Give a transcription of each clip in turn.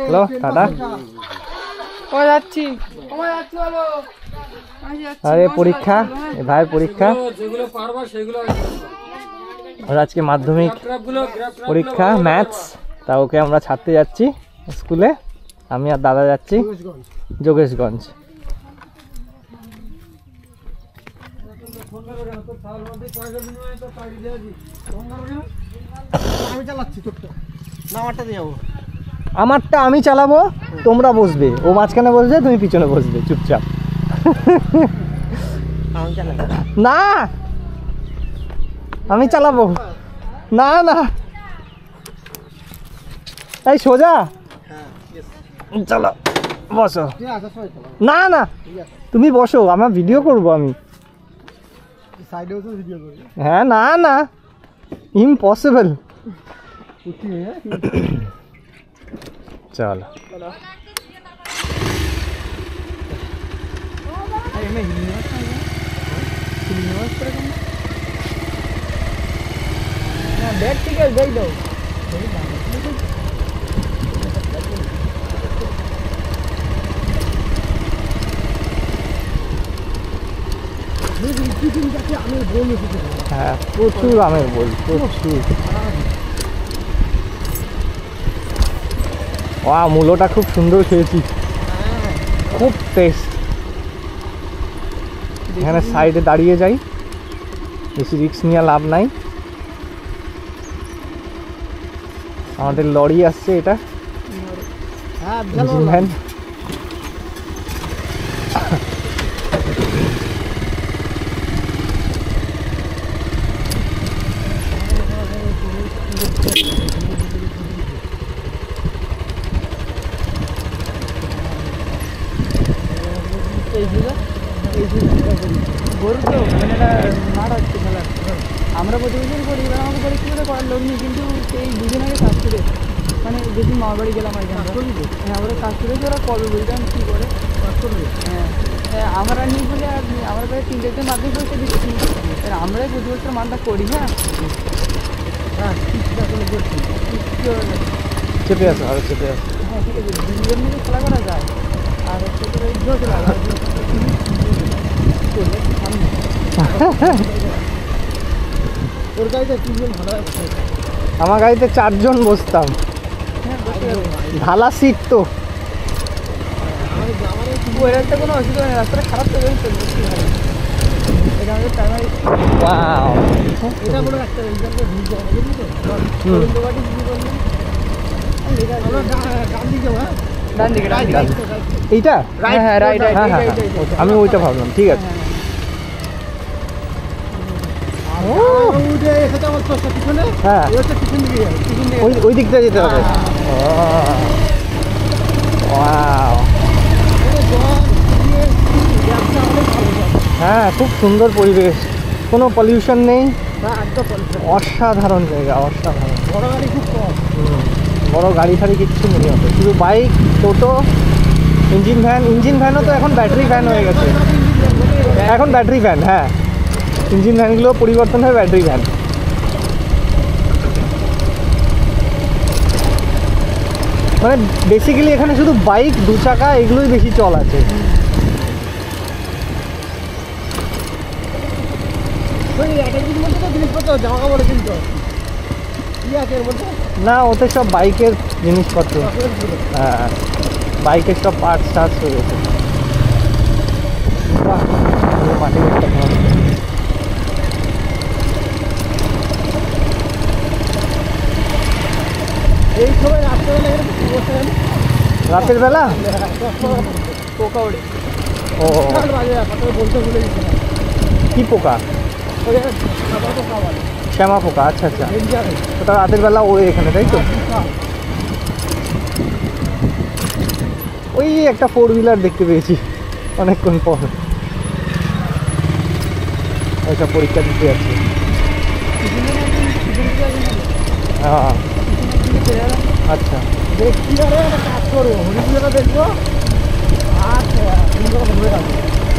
Hello দাদা, যাচ্ছি। আরে পরীক্ষা, ভাইয়ের পরীক্ষা, ওর আজকে মাধ্যমিক পরীক্ষা ম্যাথস, তা ওকে আমরা ছাড়তে যাচ্ছি স্কুলে। আমি আর দাদা যাচ্ছি যোগেশগঞ্জ। আমারটা আমি চালাবো, তোমরা বসবে, ও মাঝখানে বসবে, তুমি পিছনে বসবে চুপচাপ। না আমি চালাবো না, না এই সোজা চলো বসো। না না তুমি বসো, আমার ভিডিও করবো আমি। হ্যাঁ না না ইম্পসিবল। চলো ব্যাগ ঠিক আছে, দেই দাও। হ্যাঁ প্রচুর আমের বোল, প্রচুর। মূলোটা খুব সুন্দর খেয়েছি, খুব টেস্ট। এখানে সাইডে দাঁড়িয়ে যাই, বেশি রিস্ক নিয়ে লাভ নাই। আমাদের লরি আসছে, এটা ইঞ্জিন ভ্যান। গরু তো মানে মাঠ হচ্ছে খেলার। আমরা প্রতিবছর করি, এবার আমাকে পরীক্ষা করে করার লোক নেই, কিন্তু এই দুদিন আগে কাজ করে, মানে যেদিন মামার বাড়ি গেলাম আর হ্যাঁ ওরা কাজ করেছে, ওরা কবে বলতাম কী করে কাজ করবে। হ্যাঁ আমরা নিই বলে, আর আমার কাছে 3 মাধ্যমিক পরীক্ষা দিচ্ছি, আমরাই প্রতি বছর মানটা করি। হ্যাঁ চেপে আসো, আরো চেপে আসো। হ্যাঁ ঠিক আছে, দুজন মিলে খেলা করা যায়। আর হচ্ছে তোর এই জোর খেলা আমার গাড়িতে 4 জন বসতাম, ঢালা সিট তো। একটা কোনো অসুবিধা নেই, রাস্তাটা খারাপ তো এইটা। আমি ওইটা ভাবলাম, ঠিক আছে। হ্যাঁ ওই দিকটা যেতে হবে। হ্যাঁ খুব সুন্দর পরিবেশ, কোনো পলিউশন নেই, অসাধারণ জায়গা, অসাধারণ। বড় গাড়ি ফাড়ি কিচ্ছু নেই, হবে শুধু বাইক, টোটো, ইঞ্জিন ভ্যান। ইঞ্জিন ভ্যানও তো এখন ব্যাটারি ভ্যান হয়ে গেছে, এখন ব্যাটারি ভ্যান। হ্যাঁ ইঞ্জিন ভ্যানগুলো পরিবর্তন হয় ব্যাটারি ভ্যান। মানে বেসিক্যালি এখানে শুধু বাইক, 2 চাকা এগুলোই বেশি চল আছে। না ওতে সব বাইকের জিনিসপত্র, হ্যাঁ বাইকের সব পার্টস টার্টস হয়ে গেছে। মাটি এই সময় রাতের বেলা পোকা ওড়ে। ও বলতে ভুলে গেছিলাম, কি পোকা? শ্যামা পোকা, আচ্ছা আচ্ছা। ওটা রাতের বেলা ওড়ে এখানে, তাই তো? ওই একটা 4 হুইলার দেখতে পেয়েছি অনেকক্ষণ পর, ওইসব পরীক্ষা দিতে যাচ্ছে। হ্যাঁ আচ্ছা কাজ করবো, হরিপুজোটা দেখবো আর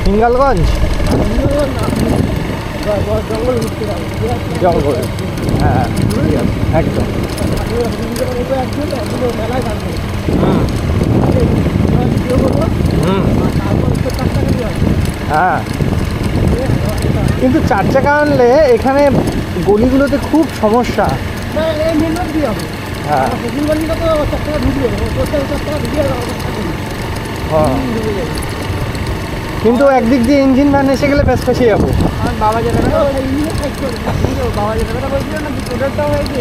হিঙ্গালগঞ্জ জঙ্গল ঘুরতে যাবো। জঙ্গল, হ্যাঁ ঠিক আছে। একদম। মেলায় থাকবে হুম হুম হ্যাঁ, কিন্তু 4 চাকা আনলে এখানে গলিগুলোতে খুব সমস্যা। মেন রোড দিয়ে হবে। হ্যাঁ সেদিন গলিটা তো 4 টাকা ঢুকবে, 4 টাকা ঢুকিয়ে হ্যাঁ, ঢুকে যাবে। কিন্তু একদিক দিয়ে ইঞ্জিন ভ্যান এসে গেলে ফেস ফেসে যাবো। আমার বাবা যেটা ইঞ্জিনের সাইড করে বাবা যেটা কথা বলছিল না, ওটারটাও হয়েছে,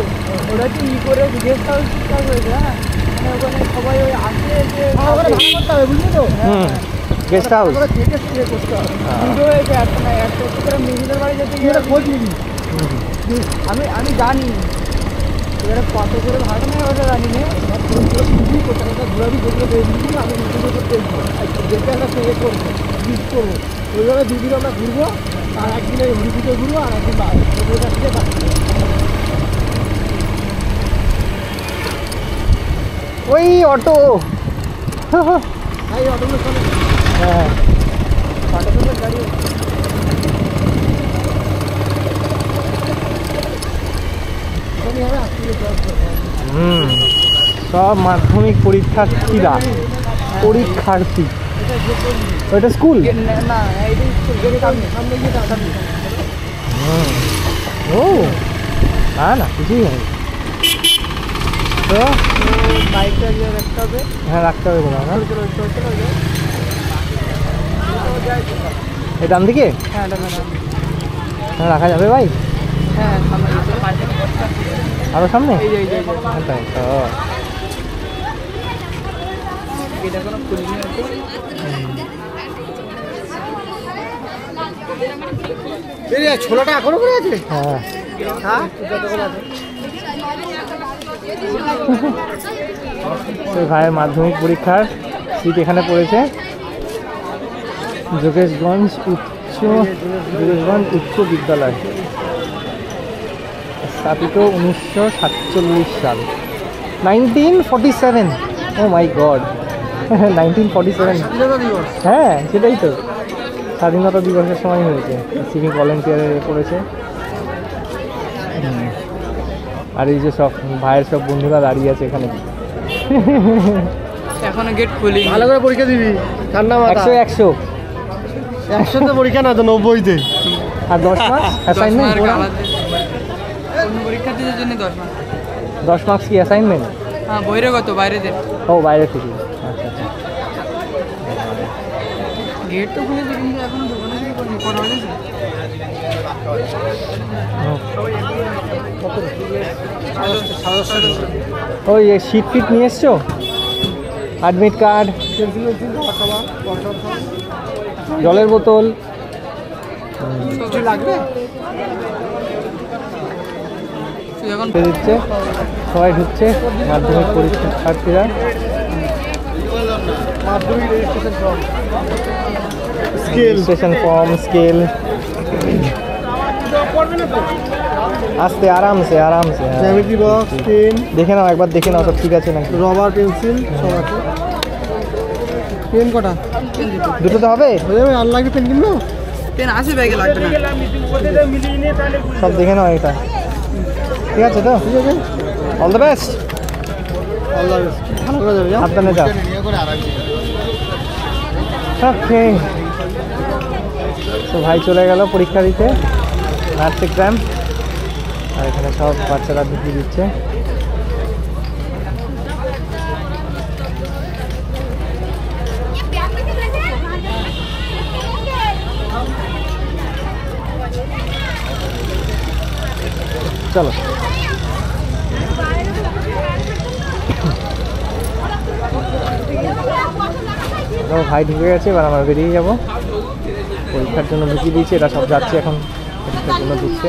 ওটা হচ্ছে করে গেস্ট হাউস হয়েছে। হ্যাঁ, মানে ওখানে সবাই ওই আসে যে ভাড়া করতে হবে, বুঝলি তো? হুম, গেস্ট হাউস থেকে স্টে করতে হবে। দুটো হয়েছে, একটা না একটা হচ্ছে করে মেয়েদের বাড়ি যেতে গিয়ে খোঁজ নিবি। আমি জানি এবারে কত করে ভাড়া নেয় ওটা জানি না, ঘোরাবি যেগুলো দেখবি আমি ভিডিও করতে যেটা একটা সে করবো বিট করবো, ওইভাবে 2 দিন আমরা ঘুরবো, আর একদিনে হরিপুজো ঘুরবো, আর একদিন ওইটা থেকে বাকি। ওই অটো। এই অটোগুলো চলে, হ্যাঁ অটোগুলো গাড়ি হুম, সব মাধ্যমিক পরীক্ষার্থীরা, পরীক্ষার্থী। ওইটা স্কুল। না এইটা স্কুল সামনে সামনে গিয়ে সামনে। ও হ্যাঁ, না কিছুই নেই তো। বাইকটা গিয়ে রাখতে হবে। হ্যাঁ রাখতে হবে কোনো না। চলো এই ডান দিকে হ্যাঁ ম্যাডাম, হ্যাঁ রাখা যাবে ভাই। হ্যাঁ সামনে আরো সামনে এই হ্যাঁ, তাই তো। এটা কোনো খুলিনি আছে। ছোলাটা এখনো করে আছে? হ্যাঁ হ্যাঁ যতগুলো আছে। তো ভাইয়ের মাধ্যমিক পরীক্ষার সিট এখানে পড়েছে। যোগেশগঞ্জ উচ্চ বিদ্যালয়, স্থাপিত 1947 সাল, 1947। ও মাই গড, 1947। হ্যাঁ সেটাই তো, স্বাধীনতা দিবসের সময় হয়েছে। সিভিক ভলেন্টিয়ারে করেছে। আর এই যে সব ভাইয়ের সব বন্ধুরা দাঁড়িয়ে আছে এখানে। এখনো গেট খুলি। ভালো করে পরীক্ষা দিবি, ঠান্ডা মাথা। 100 100তে পরীক্ষা না তো 90তে। আর 10 মার্কস অ্যাসাইনমেন্ট। পরীক্ষার্থীদের জন্য 10 মার্ক। 10 মার্কস কি অ্যাসাইনমেন্ট? হ্যাঁ বহিরাগত, বাইরেদের। ও বাইরে থেকে। আচ্ছা আচ্ছা। গেট তো খুলেছে কিন্তু এখনো দোকানে থেকে করা হয়েছে। ওই শীট ফিট নিয়ে এসছো, অ্যাডমিট কার্ড, জলের বোতল লাগবে দিচ্ছে। সবাই ঢুকছে মাধ্যমিক পরীক্ষার্থীরা। Registration form, scale. আস্তে আরামসে আরামসে। জ্যামিতি বক্স, পেন, দেখে নাও একবার, দেখে নাও সব ঠিক আছে নাকি। রবার, পেন্সিল সব আছে। পেন কটা? দুটো তো হবে। আর লাগবে পেন কিনবো? পেন আছে ব্যাগে, লাগবে না। সব দেখে নাও এটা ঠিক আছে তো। ঠিক আছে, অল দ্য বেস্ট। আল্লাহ হাফেজ। ভালো করে যাবে। সাবধানে যাও। ওকে, তো ভাই চলে গেল পরীক্ষা দিতে, ম্যাথস এক্সাম। আর এখানে সব বাচ্চারা ঢুকিয়ে দিচ্ছে। চলো ভাই ঢুকে গেছে, এবার আমরা বেরিয়ে যাবো। পরীক্ষার জন্য ঢুকিয়ে দিয়েছি, এরা সব যাচ্ছে এখন পরীক্ষার জন্য ঢুকছে।